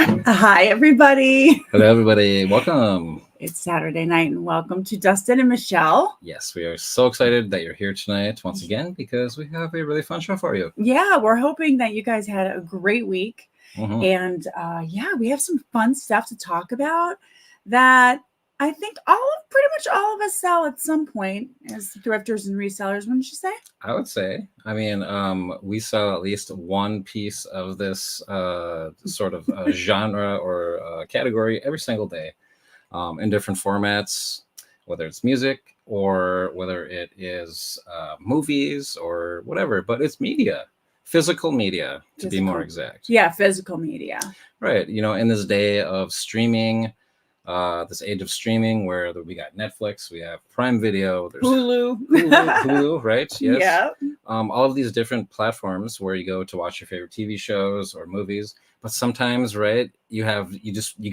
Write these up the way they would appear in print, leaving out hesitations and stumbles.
Hi, everybody. Hello, everybody. Welcome. It's Saturday night, and welcome to Dustin and Michelle. Yes, we are so excited that you're here tonight once again because we have a really fun show for you. Yeah, we're hoping that you guys had a great week. Mhm. And we have some fun stuff to talk about that I think pretty much all of us sell at some point as thrifters and resellers, wouldn't you say? I would say. I mean, we sell at least one piece of this sort of genre or category every single day in different formats, whether it's music or whether it is movies or whatever, but it's media. Physical media, to be more exact. Yeah, physical media. Right. You know, in this day of streaming, this age of streaming where we got Netflix, we have Prime Video, there's Hulu, right? Yes. Yeah. All of these different platforms where you go to watch your favorite TV shows or movies. But sometimes, right, you got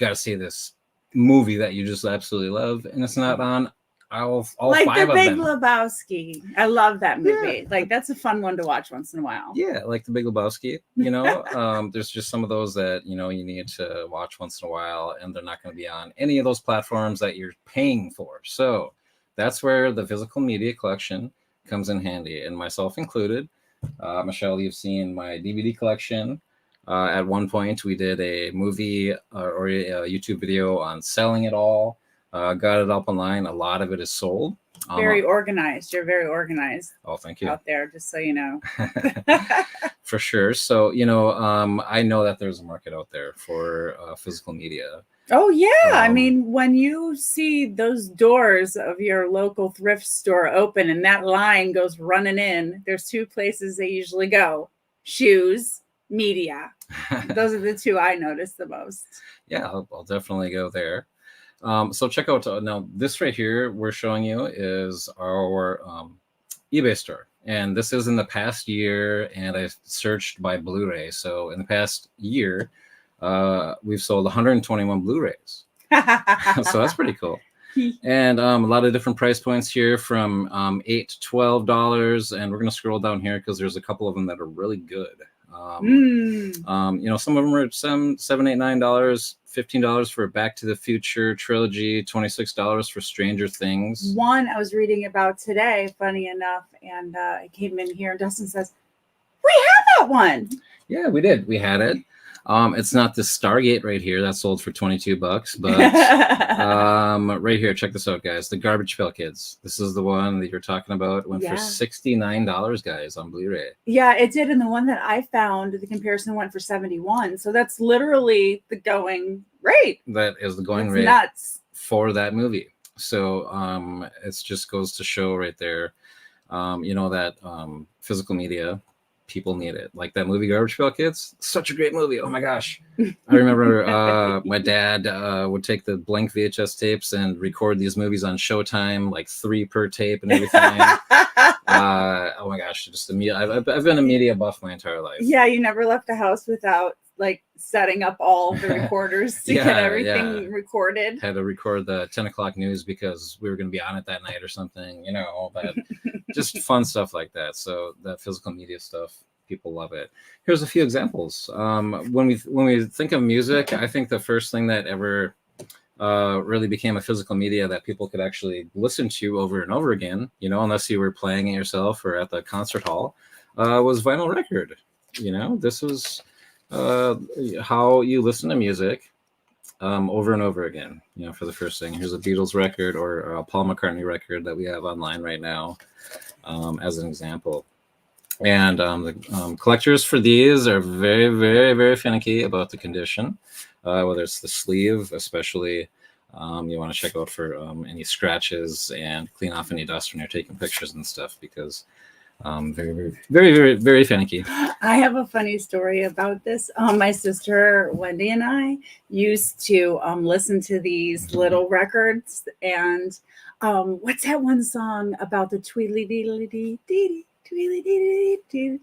to see this movie that you just absolutely love, and it's not on all like five the of Big them. Lebowski. I love that movie. Yeah. Like that's a fun one to watch once in a while. Yeah, like the Big Lebowski. You know, there's just some of those that you need to watch once in a while, and they're not going to be on any of those platforms that you're paying for. So that's where the physical media collection comes in handy, and myself included. Michelle, you've seen my DVD collection. At one point, we did a movie or a YouTube video on selling it all. Got it up online. A lot of it is sold. Very organized. You're very organized. Oh, thank you. Out there, just so you know. For sure. So, I know that there's a market out there for physical media. Oh, yeah. I mean, when you see those doors of your local thrift store open and that line goes running in, there's two places they usually go: shoes, media. Those are the two I notice the most. Yeah, I'll definitely go there. So check out now this right here we're showing you is our eBay store, and this is in the past year, and I searched by BluRay. So in the past year, we've sold 121 BluRays. So that's pretty cool. And a lot of different price points here from $8 to $12, and we're going to scroll down here because there's a couple of them that are really good. Some of them are $7, $8, $9, $15 for Back to the Future trilogy, $26 for Stranger Things. One I was reading about today, funny enough, and I came in here and Dustin says, "We have that one." Yeah, we did. We had it. It's not the Stargate right here that sold for $22, but right here, check this out, guys. The Garbage Pail Kids. This is the one that you're talking about. It went for $69, guys, on Blu-ray. Yeah, it did. And the one that I found, the comparison went for $71. So that's literally the going rate. That is the going rate. Nuts for that movie. So it just goes to show right there, that physical media. People need it. Like that movie Garbage Pail Kids, such a great movie. Oh my gosh. I remember my dad would take the blank VHS tapes and record these movies on Showtime, like 3 per tape and everything. Oh my gosh, just I've been a media buff my entire life. Yeah, you never left the house without like setting up all the recorders to get everything recorded. Had to record the 10 o'clock news because we were going to be on it that night or something, all that. Just fun stuff like that. So that physical media stuff, people love it. Here's a few examples. When we think of music, I think the first thing that ever really became a physical media that people could actually listen to over and over again, unless you were playing it yourself or at the concert hall, was vinyl record. This was how you listen to music over and over again, for the first thing. Here's a Beatles record or a Paul McCartney record that we have online right now, as an example. And the collectors for these are very, very, very finicky about the condition, whether it's the sleeve, especially. You want to check out for any scratches and clean off any dust when you're taking pictures and stuff, because very, very, very, very, very finicky. I have a funny story about this. My sister Wendy and I used to listen to these little records, and what's that one song about the tweedly deedly dee dee tweedly dee dee?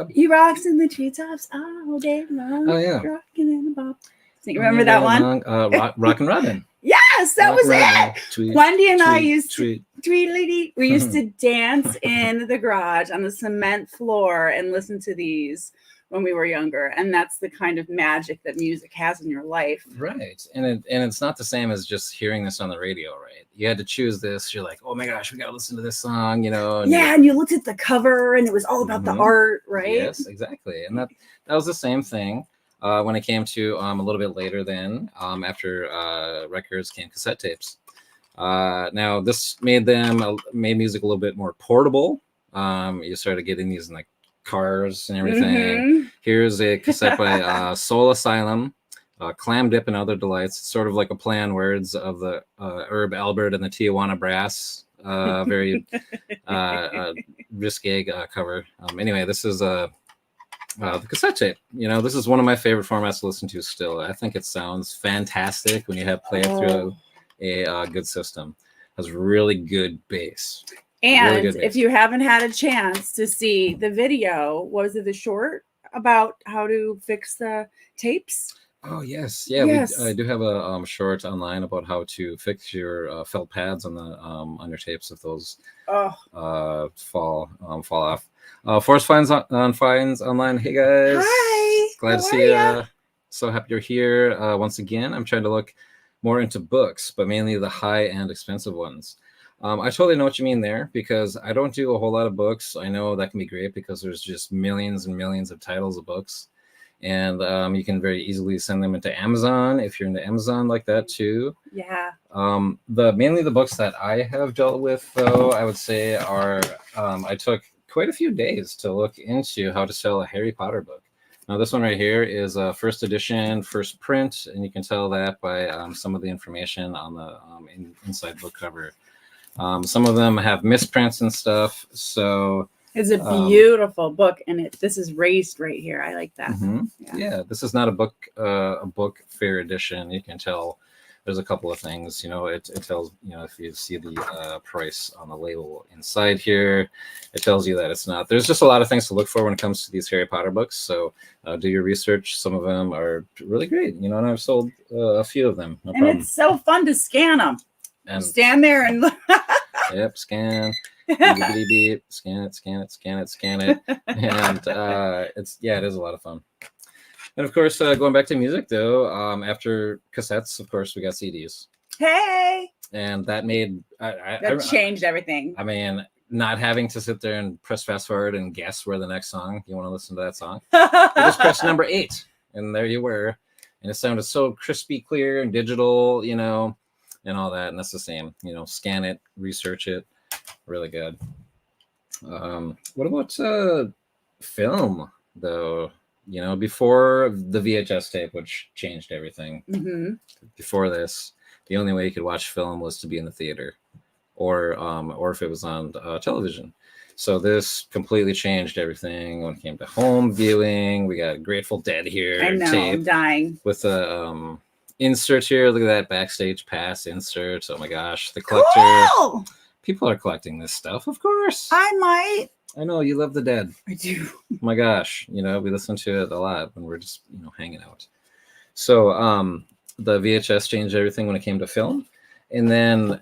He rocks in the treetops all day long. Oh yeah, rocking in the bop. So you remember that one? Rockin' Robin. Yes, that was it. Wendy and I used to we used to dance in the garage on the cement floor and listen to these when we were younger. And that's the kind of magic that music has in your life. Right. And it's not the same as just hearing this on the radio, right? You had to choose this. You're like, oh my gosh, we got to listen to this song, you know? And yeah. And you looked at the cover and it was all about the art, right? Yes, exactly. And that was the same thing when it came to a little bit later then, after records came cassette tapes. Now this made music a little bit more portable. You started getting these in like cars and everything. Here's a cassette by Soul Asylum, Clam Dip and Other Delights. It's sort of like a play on words of the Herb Albert and the Tijuana Brass. Very risque cover. Anyway, this is the cassette tape. You know, this is one of my favorite formats to listen to still. I think it sounds fantastic when you have play through a good system. It has really good bass. And really good bass. If you haven't had a chance to see the video, was it the short about how to fix the tapes? Oh yes, yeah. Yes. I do have a short online about how to fix your felt pads on the on your tapes if those fall off. Force Finds online. Hey guys, hi. Glad to see you. So happy you're here once again. I'm trying to look more into books, but mainly the high-end expensive ones. I totally know what you mean there because I don't do a whole lot of books. I know that can be great because there's just millions and millions of titles of books. And you can very easily send them into Amazon if you're into Amazon like that too. Yeah. Mainly the books that I have dealt with, though, I would say are I took quite a few days to look into how to sell a Harry Potter book. Now, this one right here is a first edition, first print, and you can tell that by some of the information on the inside book cover. Some of them have misprints and stuff, so it's a beautiful book, and this is raised right here. I like that. Yeah, this is not a book fair edition. You can tell there's a couple of things. You know, it tells, you know, if you see the price on the label inside here, it tells you that it's not. There's just a lot of things to look for when it comes to these Harry Potter books. So do your research. Some of them are really great, you know, and I've sold a few of them. No problem. It's so fun to scan them. And stand there and yep, scan. Beep, scan it, and it is a lot of fun. And of course, going back to music though, after cassettes, of course, we got CDs. Hey, and that made that changed everything. I mean, not having to sit there and press fast forward and guess where the next song you want to listen to that song. You just press number 8, and there you were, and it sounded so crispy, clear, and digital, you know, and all that. And that's the same, you know, scan it, research it. Really good. What about film though? You know, before the VHS tape, which changed everything. Before this, the only way you could watch film was to be in the theater, or if it was on television. So this completely changed everything when it came to home viewing. We got Grateful Dead here. I know, tape I'm dying. with a insert here. Look at that backstage pass insert. Oh my gosh, the collector. Cool! People are collecting this stuff, of course. I might. I know you love the Dead. I do. Oh my gosh, you know, we listen to it a lot when we're just, you know, hanging out. So the VHS changed everything when it came to film. And then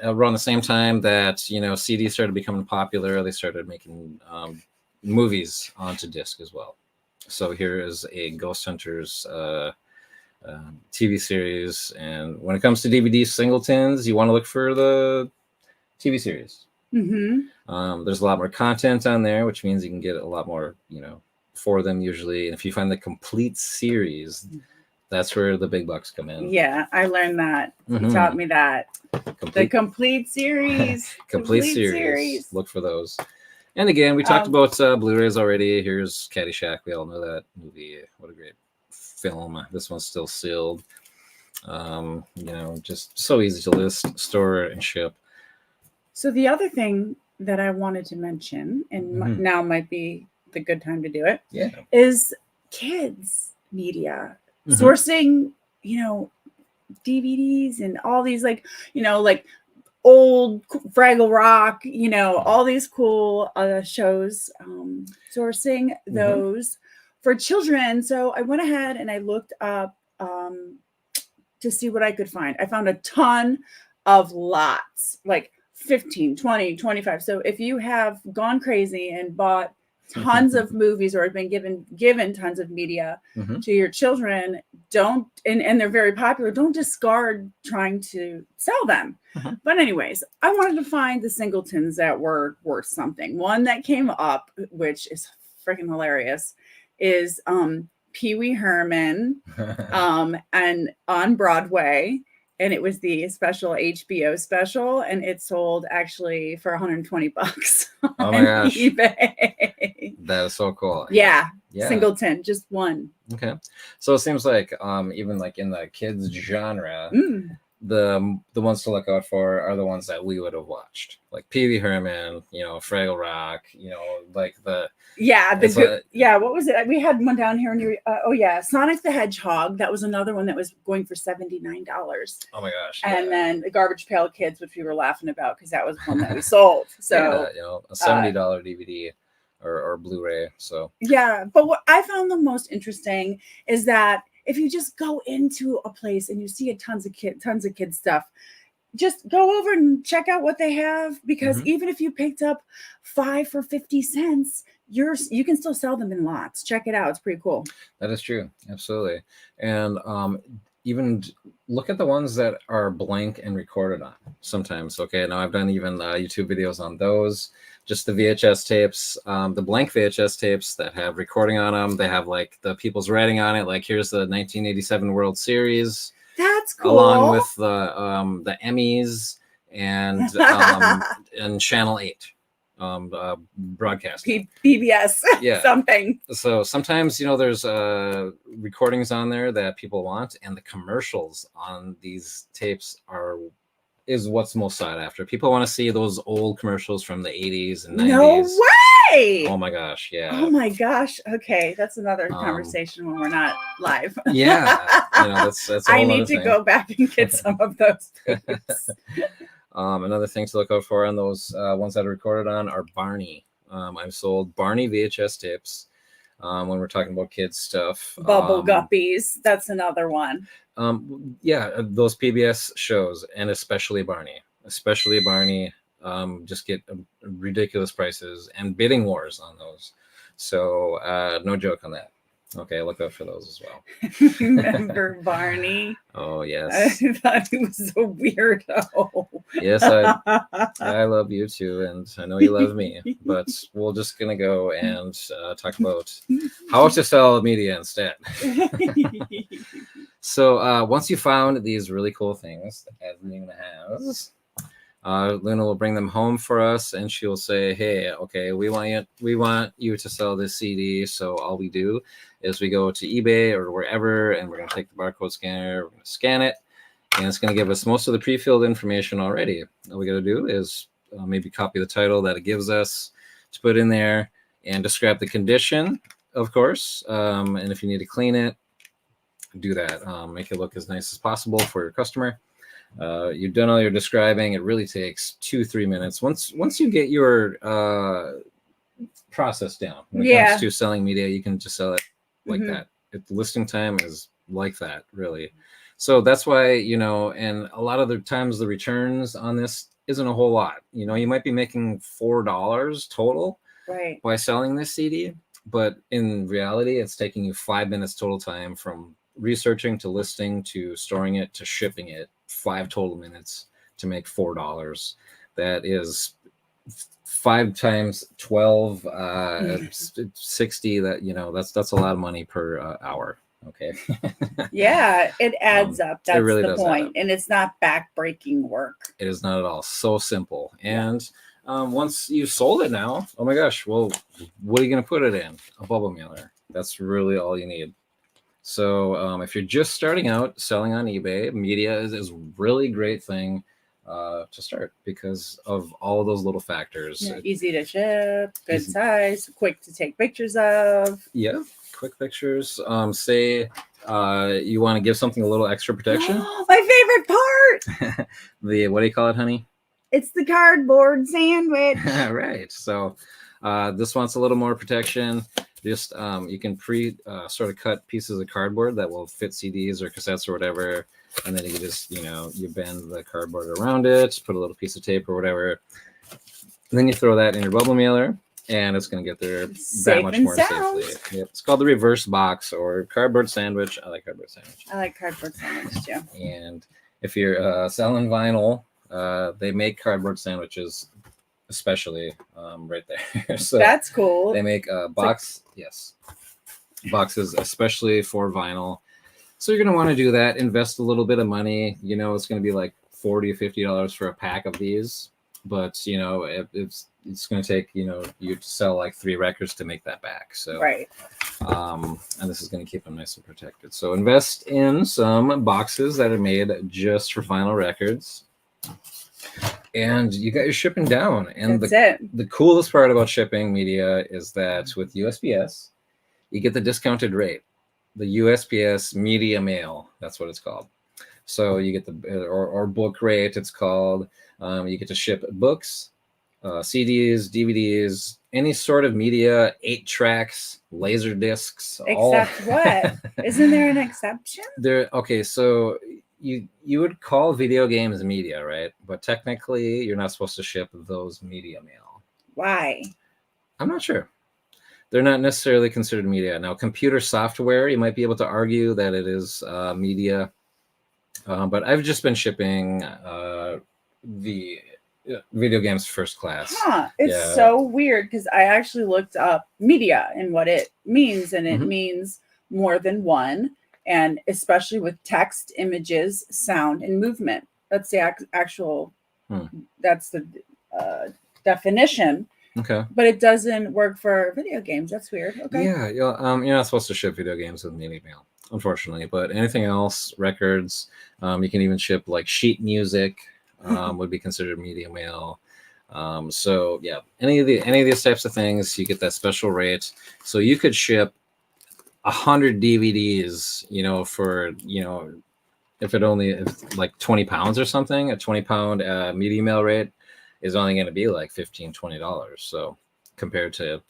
around the same time that, you know, CDs started becoming popular, they started making movies onto disc as well. So here is a Ghost Hunters TV series. And when it comes to DVD singletons, you want to look for the TV series. There's a lot more content on there, which means you can get a lot more, you know, for them usually. And if you find the complete series, that's where the big bucks come in. Yeah, I learned that. You taught me that. The complete series. complete series. Look for those. And again, we talked about Blu-rays already. Here's Caddyshack. We all know that movie. What a great film. This one's still sealed. You know, just so easy to list, store, and ship. So the other thing that I wanted to mention, and now might be the good time to do it, is kids media. Sourcing, you know, DVDs and all these, like, you know, like old Fraggle Rock, you know, all these cool shows, sourcing those for children. So I went ahead and I looked up to see what I could find. I found a ton of lots, like 15, 20, 25. So if you have gone crazy and bought tons of movies or have been given tons of media to your children, don't, and they're very popular, don't discard trying to sell them. But anyways, I wanted to find the singletons that were worth something. One that came up, which is freaking hilarious, is Pee Wee Herman and on Broadway. And it was the special HBO special, and it sold actually for $120 Oh on my gosh. eBay. That is so cool. Yeah. Singleton, just one. Okay. So it seems like even like in the kids genre, the ones to look out for are the ones that we would have watched, like Pee Wee Herman, Fraggle Rock, like the what was it? We had one down here in Sonic the Hedgehog. That was another one that was going for $79. Oh my gosh! And then the Garbage Pail Kids, which we were laughing about because that was one that we sold. So a $70 DVD or Blu-ray. So but what I found the most interesting is that if you just go into a place and you see tons of kid stuff, just go over and check out what they have, because even if you picked up 5 for 50 cents, you can still sell them in lots. Check it out. It's pretty cool. That is true. Absolutely. And even look at the ones that are blank and recorded on sometimes. Okay. Now I've done even YouTube videos on those, just the VHS tapes, the blank VHS tapes that have recording on them. They have like the people's writing on it. Like here's the 1987 World Series. That's cool. Along with the Emmys and and Channel 8 broadcasting. PBS something. So sometimes there's recordings on there that people want, and the commercials on these tapes is what's most sought after. People want to see those old commercials from the 80s and 90s. No way! Oh my gosh, yeah. Oh my gosh. Okay, that's another conversation when we're not live. Yeah, that's I need to go back and get some of those tapes. Another thing to look out for on those ones that are recorded on are Barney. I've sold Barney VHS tapes when we're talking about kids stuff. Bubble Guppies, that's another one. Those PBS shows, and especially Barney. Just get ridiculous prices and bidding wars on those. So no joke on that. Okay, look out for those as well. Remember Barney? Oh yes. I thought he was a weirdo. Yes, I love you too, and I know you love me. But we're just gonna go and talk about how to sell media instead. So once you found these really cool things as Luna has, Luna will bring them home for us, and she'll say, "Hey, okay, we want you to sell this CD." So all we do is we go to eBay or wherever, and we're going to take the barcode scanner, we're going to scan it, and it's going to give us most of the pre-filled information already. All we got to do is maybe copy the title that it gives us to put in there, and describe the condition, of course, and if you need to clean it, do that. Make it look as nice as possible for your customer. You've done all your describing. It really takes 2-3 minutes. Once you get your process down when it comes to selling media, you can just sell it like that. The listing time is like that, really. So that's why, and a lot of the times the returns on this isn't a whole lot. You might be making $4 total by selling this CD, but in reality, it's taking you 5 minutes total time from researching to listing to storing it to shipping it. 5 total minutes to make $4. That is 5 times 12, 60. That's a lot of money per hour. Okay. Yeah, it adds up. That's really the point. And it's not back-breaking work. It is not at all. So simple. And once you've sold it now, oh my gosh, well, what are you going to put it in? A bubble mailer. That's really all you need. So if you're just starting out selling on eBay, media is a really great thing to start because of all of those little factors. Yeah, easy to ship, good size, quick to take pictures of. Yeah, quick pictures. Say you want to give something a little extra protection. My favorite part. What do you call it, honey? It's the cardboard sandwich. Right. So this wants a little more protection. Just you can sort of cut pieces of cardboard that will fit CDs or cassettes or whatever, and then you can just you bend the cardboard around it, put a little piece of tape or whatever, and then you throw that in your bubble mailer, and it's going to get there that Safe much and more sound. safely. Yep. It's called the reverse box or cardboard sandwich. I like cardboard sandwich. I like cardboard sandwich too. And if you're selling vinyl, they make cardboard sandwiches, especially right there. So That's cool. they make boxes especially for vinyl. So you're going to want to do that. Invest a little bit of money. You know, it's going to be like $40 or $50 for a pack of these. But, you know, it's going to take, you know, you to sell like 3 records to make that back. So, right. And this is going to keep them nice and protected. So invest in some boxes that are made just for vinyl records. And you got your shipping down. And the coolest part about shipping media is that with USPS, you get the discounted rate. The USPS media mail, that's what it's called. So you get the or book rate, it's called. You get to ship books, CDs, DVDs, any sort of media, 8 tracks, LaserDiscs. Except what? Isn't there an exception? Okay, so you would call video games media, right? But technically, you're not supposed to ship those media mail. Why? I'm not sure. They're not necessarily considered media. Now, computer software, you might be able to argue that it is media. But I've just been shipping the video games first class. It's so weird because I actually looked up media and what it means, and it means more than one, and especially with text, images, sound, and movement. That's the actual. That's the definition. Okay. But it doesn't work for video games. That's weird. Okay. Yeah. You're not supposed to ship video games with media mail, unfortunately. But anything else, records, you can even ship like sheet music, would be considered media mail. So yeah, any of these types of things, you get that special rate. So you could ship 100 DVDs, you know, for, you know, if like 20 pounds or something, a 20-pound media mail rate is only going to be like $15-$20. So compared to,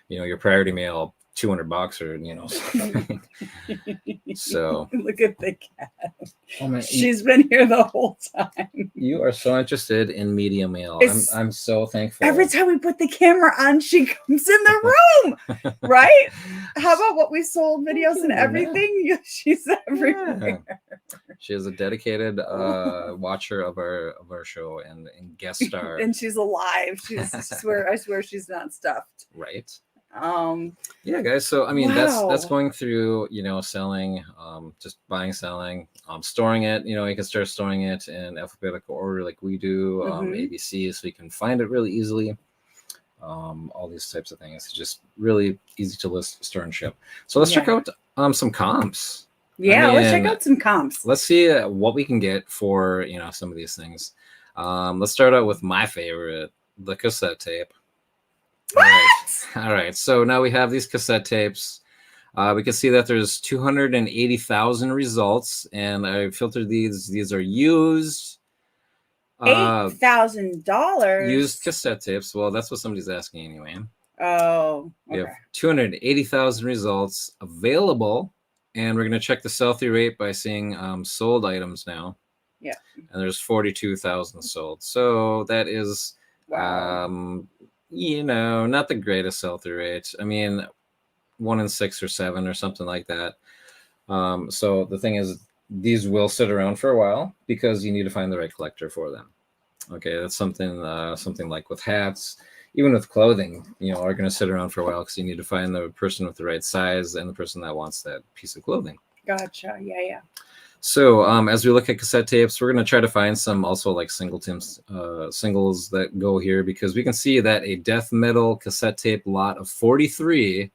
you know, your priority mail, $200 or, you know, something. So look at the cat. Oh my, she's been here the whole time. You are so interested in media mail. I'm so thankful. Every time we put the camera on, she comes in the room. Right? How about what we sold videos and everything? She's everywhere. Yeah. She is a dedicated watcher of our show and guest star. And she's alive. I swear she's not stuffed. Right. Yeah, guys. So I mean, that's going through, you know, selling, just buying, selling, storing it. You know, you can start storing it in alphabetical order like we do, ABC, so you can find it really easily. All these types of things. It's just really easy to list, store, and ship. So let's check out some comps. Yeah, let's check out some comps. Let's see what we can get for, you know, some of these things. Let's start out with my favorite, the cassette tape. All right. So now we have these cassette tapes. We can see that there's 280,000 results, and I filtered these. These are used. $8,000 used cassette tapes. Well, that's what somebody's asking anyway. Oh, okay. We have 280,000 results available, and we're going to check the sell-through rate by seeing sold items now. Yeah. And there's 42,000 sold. So that is, you know, not the greatest sell-through rate. I mean, 1 in 6 or 7 or something like that. So the thing is, these will sit around for a while because you need to find the right collector for them. Okay, that's something like with hats, even with clothing, you know, are going to sit around for a while because you need to find the person with the right size and the person that wants that piece of clothing. Gotcha. Yeah. So as we look at cassette tapes, we're going to try to find some also like singles that go here, because we can see that a death metal cassette tape lot of 43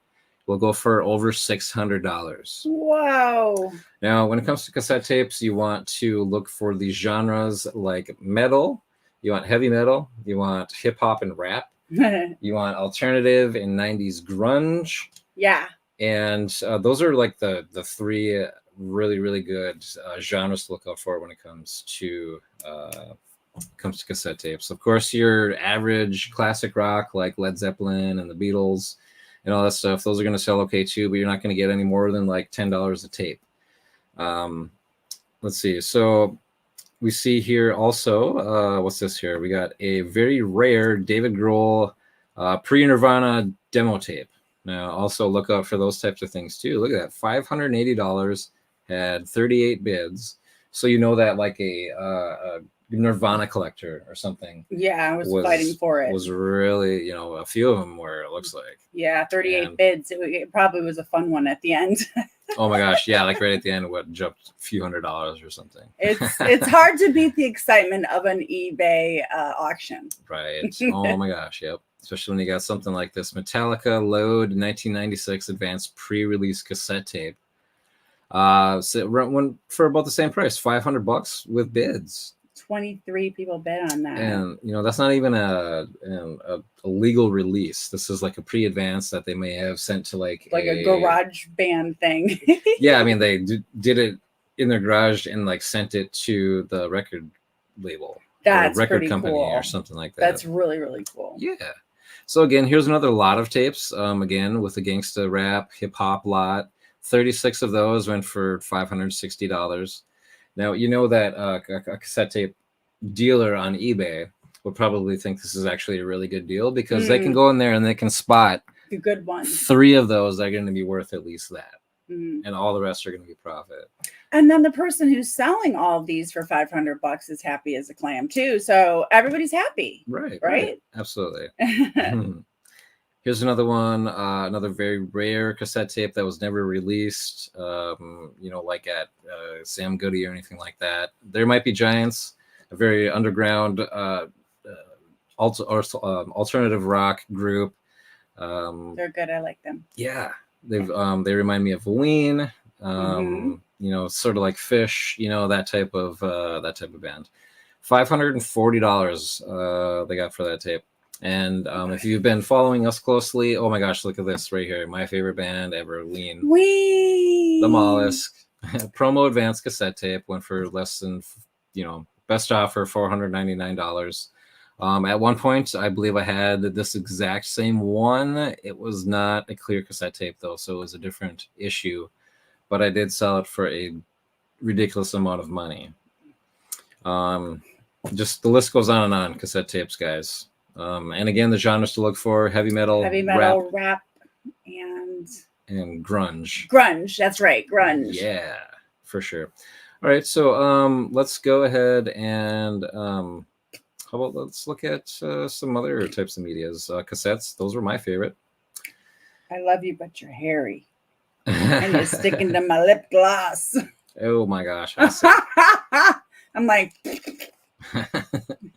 will go for over $600. Wow. Now, when it comes to cassette tapes, you want to look for the genres like metal, you want heavy metal, you want hip hop and rap, you want alternative and 90s grunge. Yeah. And those are like the 3 really, really good genres to look out for when it comes to cassette tapes. Of course, your average classic rock like Led Zeppelin and the Beatles and all that stuff, those are going to sell okay too, but you're not going to get any more than like $10 a tape. Let's see. So we see here also, what's this here? We got a very rare David Grohl Pre-Nirvana demo tape. Now, also look out for those types of things too. Look at that, $580, had 38 bids. So you know that like a Nirvana collector or something. Yeah, I was fighting for it. Was really, you know, a few of them were, it looks like. Yeah, 38 bids. It probably was a fun one at the end. Oh my gosh, yeah, like right at the end, what jumped a few $100s or something. It's hard to beat the excitement of an eBay auction. Right. Oh my gosh, yep. Especially when you got something like this Metallica Load 1996 Advanced Pre-Release Cassette Tape. So one for about the same price, $500 with bids. 23 people bid on that. And you know, that's not even a legal release. This is like a pre-advance that they may have sent to like a garage band thing. Yeah, I mean they did it in their garage and like sent it to the record label. That's record pretty company cool. Or something like that. That's really, really cool. Yeah. So again, here's another lot of tapes. Again, with the gangsta rap, hip hop lot. 36 of those went for $560. Now, you know that a cassette tape dealer on eBay would probably think this is actually a really good deal because they can go in there and they can spot the good ones. 3 of those that are going to be worth at least that. And all the rest are going to be profit. And then the person who's selling all of these for $500 is happy as a clam too. So everybody's happy. Right. Absolutely. Here's another one, another very rare cassette tape that was never released, you know, like at Sam Goody or anything like that. There Might Be Giants, a very underground alternative rock group. They're good. I like them. Yeah. They remind me of Ween, you know, sort of like Fish, you know, that type of band. $540 they got for that tape. And if you've been following us closely, oh my gosh, look at this right here. My favorite band ever, Ween. The Mollusk. Promo advanced cassette tape went for less than, you know, best offer, $499. At one point, I believe I had this exact same one. It was not a clear cassette tape, though, so it was a different issue. But I did sell it for a ridiculous amount of money. Just the list goes on and on, cassette tapes, guys. And again, the genres to look for: heavy metal, rap, and grunge. Grunge, that's right, grunge. Yeah, for sure. All right, so let's go ahead and how about let's look at some other types of medias. Cassettes, those were my favorite. I love you, but you're hairy. And you're sticking to my lip gloss. Oh my gosh. I'm like,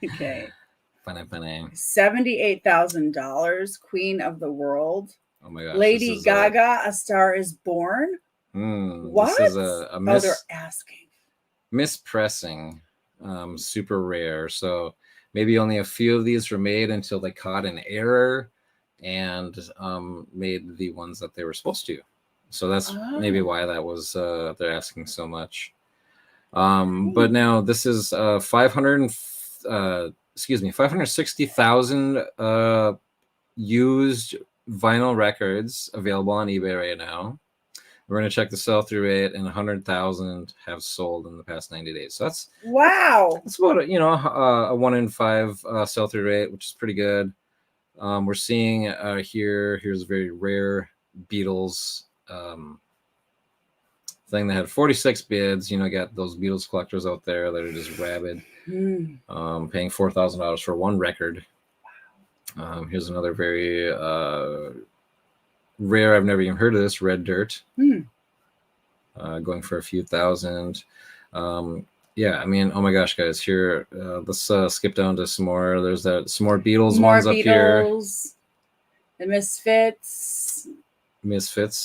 okay. Funny. $78,000, Queen of the World. Oh my gosh. Lady Gaga, A Star Is Born. What? This is a they're asking. Mispressing. Super rare. So maybe only a few of these were made until they caught an error and made the ones that they were supposed to. So that's maybe why that was they're asking so much. But now this is 560,000 used vinyl records available on eBay right now. We're going to check the sell-through rate, and 100,000 have sold in the past 90 days. So that's That's about a 1 in 5 sell-through rate, which is pretty good. We're seeing here's a very rare Beatles thing that had 46 bids. You know, got those Beatles collectors out there that are just rabid, paying $4,000 for one record. Here's another very rare. I've never even heard of this. Red Dirt, going for a few thousand. Yeah, I mean, oh my gosh, guys! Here, let's skip down to some more. There's some more Beatles ones up here. The Misfits.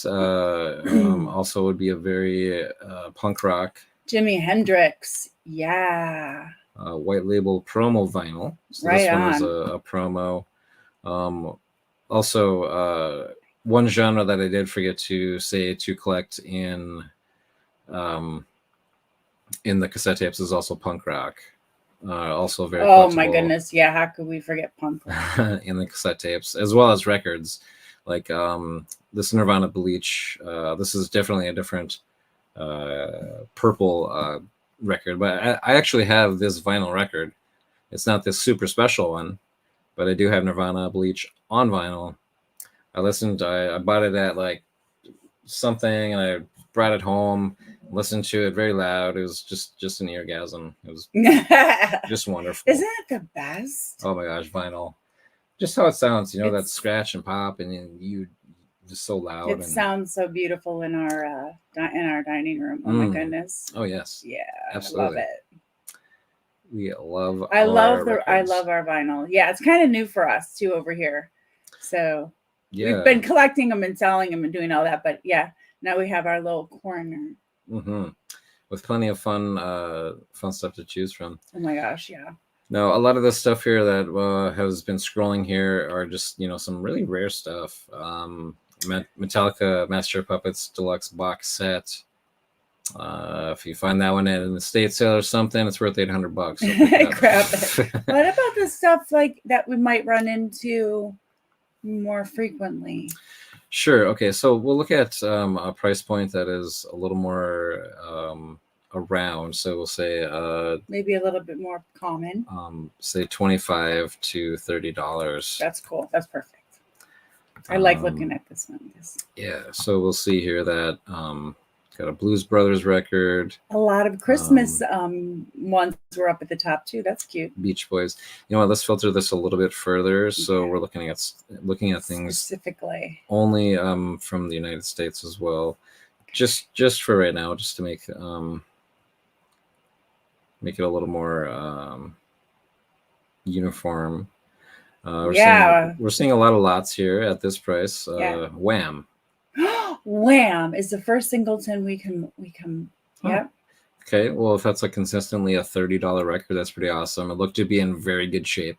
Also would be a very punk rock. Jimi Hendrix, yeah. White label promo vinyl. So right this one on. is a promo. Also, one genre that I did forget to say to collect in the cassette tapes is also punk rock. Also very collectible. My goodness, yeah, how could we forget punk rock? In the cassette tapes, as well as records like this Nirvana Bleach. This is definitely a different purple record, but I actually have this vinyl record. It's not this super special one, but I do have Nirvana Bleach on vinyl. I bought it at like something, and I brought it home, listened to it very loud. It was just an orgasm. It was just wonderful. Isn't it the best? Oh my gosh, vinyl. Just how it sounds, that It's- scratch and pop, and then you just so loud. It sounds so beautiful in our dining room. Oh my goodness. Oh yes. Yeah, absolutely. I love it. We love. I love our vinyl. Yeah, it's kind of new for us too over here. So we've been collecting them and selling them and doing all that, but yeah, now we have our little corner. With plenty of fun stuff to choose from. Oh my gosh, yeah. No, a lot of the stuff here that has been scrolling here are just some really rare stuff. Metallica Master of Puppets Deluxe box set. If you find that one at an estate sale or something, it's worth $800. So Grab it. What about the stuff like that we might run into more frequently? Sure. Okay. So we'll look at a price point that is a little more around. So we'll say maybe a little bit more common. Say $25 to $30. That's cool. That's perfect. I like looking at this one. Yeah. So we'll see here that got a Blues Brothers record. A lot of Christmas ones were up at the top too. That's cute. Beach Boys. You know what? Let's filter this a little bit further. So we're looking at things specifically only from the United States as well. Just for right now, just to make it a little more uniform. We're seeing a lot of lots here at this price. Wham. Wham is the first singleton we can. Yep. Okay, well, if that's consistently a $30 record, that's pretty awesome. It looked to be in very good shape.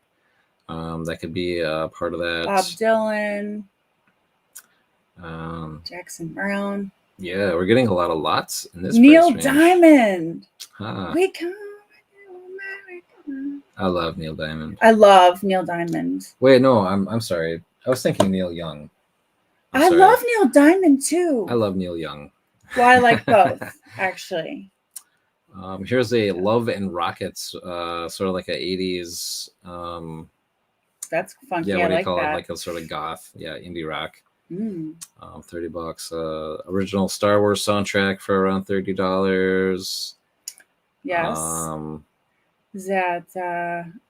That could be part of that. Bob Dylan, Jackson Brown. Yeah, we're getting a lot of lots in this. Neil Diamond. We come. I love Neil Diamond. I love Neil Diamond. Wait, no, I'm sorry. I was thinking Neil Young. I love Neil Diamond too. I love Neil Young. Well, I like both, actually. Here's a Love and Rockets, sort of like a 80s. That's funky. Yeah, what do you call that. it? Like a sort of goth, indie rock. $30. Original Star Wars soundtrack for around $30. Yes. Is that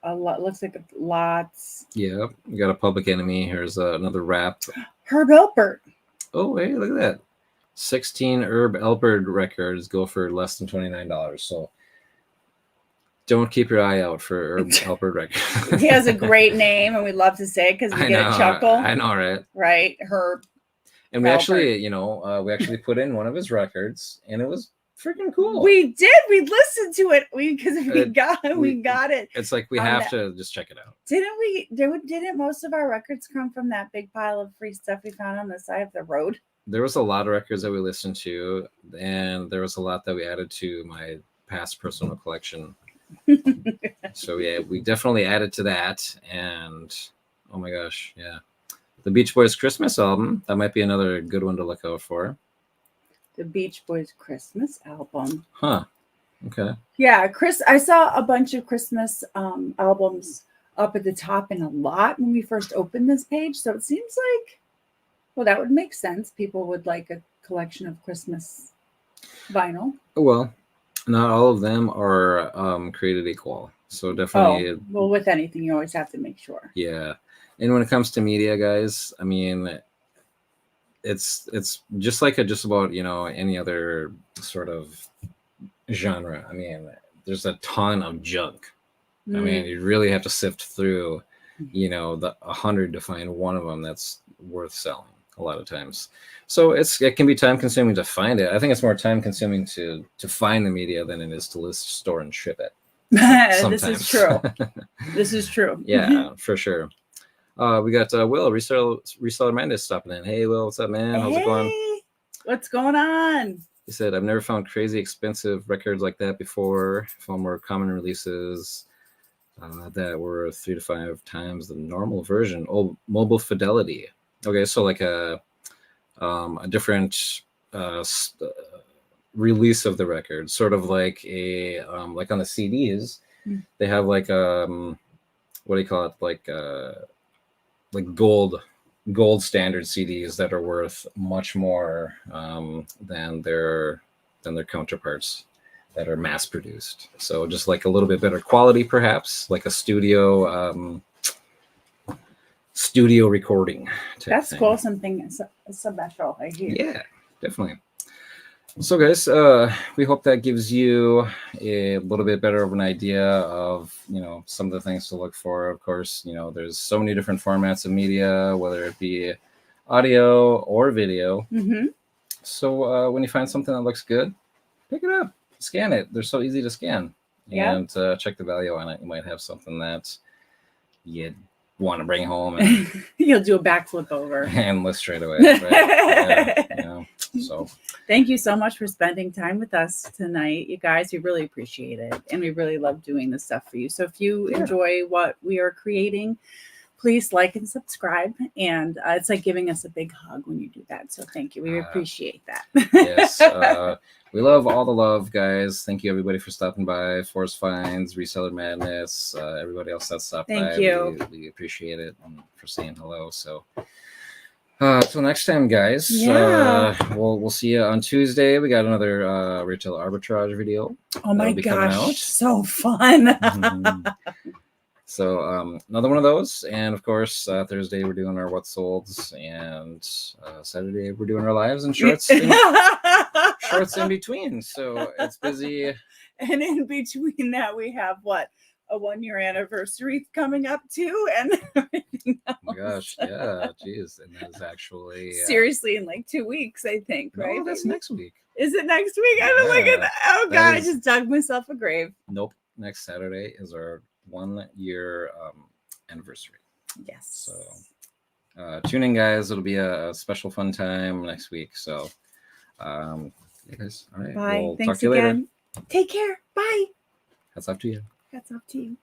a lot? Looks like lots. Yeah, you got a Public Enemy. Here's another rap. Herb Alpert. Oh, hey, look at that. 16 Herb Alpert records go for less than $29. So don't keep your eye out for Herb Alpert records. He has a great name, and we love to say it because we get a chuckle. I know, right? Right, Herb. And we actually, put in one of his records, and it was freaking cool. We did. We listened to it because we got it. It's like we have to just check it out. Didn't we? Didn't most of our records come from that big pile of free stuff we found on the side of the road? There was a lot of records that we listened to, and there was a lot that we added to my past personal collection. So yeah, we definitely added to that. And oh my gosh, yeah, the Beach Boys Christmas album, that might be another good one to look out for. The Beach Boys Christmas album. Huh. Okay. Yeah, I saw a bunch of Christmas albums up at the top and a lot when we first opened this page. So it seems like, well, that would make sense. People would like a collection of Christmas vinyl. Well, not all of them are created equal. So definitely. Well, with anything, you always have to make sure. Yeah. And when it comes to media, guys, I mean, it's just like just about any other sort of genre. I mean, there's a ton of junk. I mean, you really have to sift through the 100 to find one of them that's worth selling a lot of times. So it can be time consuming to find it. I think it's more time consuming to find the media than it is to list, store, and ship it. This is true. This is true. Yeah, for sure. We got Will, Reseller Mendes stopping in. Hey, Will, what's up, man? How's it going? What's going on? He said, I've never found crazy expensive records like that before. Found more common releases that were 3 to 5 times the normal version. Oh, Mobile Fidelity. Okay, so like a different release of the record, sort of like a like on the CDs, they have like what do you call it? Like like gold standard CDs that are worth much more than their counterparts that are mass produced. So just like a little bit better quality, perhaps like a studio recording type That's thing. cool. Something special, I hear. Yeah, definitely. So guys, we hope that gives you a little bit better of an idea of, some of the things to look for. Of course, there's so many different formats of media, whether it be audio or video. Mm-hmm. So when you find something that looks good, pick it up, scan it. They're so easy to scan. Yeah. And check the value on it. You might have something that you want to bring home and You'll do a backflip over and list straight away. Right? Yeah. So thank you so much for spending time with us tonight, you guys. We really appreciate it, and we really love doing this stuff for you. So if you enjoy what we are creating, please like and subscribe. And it's like giving us a big hug when you do that. So thank you. We appreciate that. Yes. We love all the love, guys. Thank you, everybody, for stopping by. Force Finds, Reseller Madness, everybody else that stopped by. Thank you. We appreciate it and for saying hello. So till next time, guys. Yeah. We'll see you on Tuesday. We got another retail arbitrage video. Oh my gosh, so fun. So another one of those, and of course Thursday we're doing our what solds, and Saturday we're doing our lives and shorts shorts in between. So it's busy. And in between that we have a 1-year anniversary coming up too, and everything else. Oh my gosh, yeah, geez, and that is actually seriously in like 2 weeks, I think. No, right? that's next week. Is it next week? I don't look at that. Oh God, I just dug myself a grave. Nope. Next Saturday is our 1-year anniversary. Yes. So tune in, guys. It'll be a special fun time next week. So yeah, guys. All right. Bye. We'll Thanks talk to you again. later. Take care. Bye. Hats off to you. Hats off to you.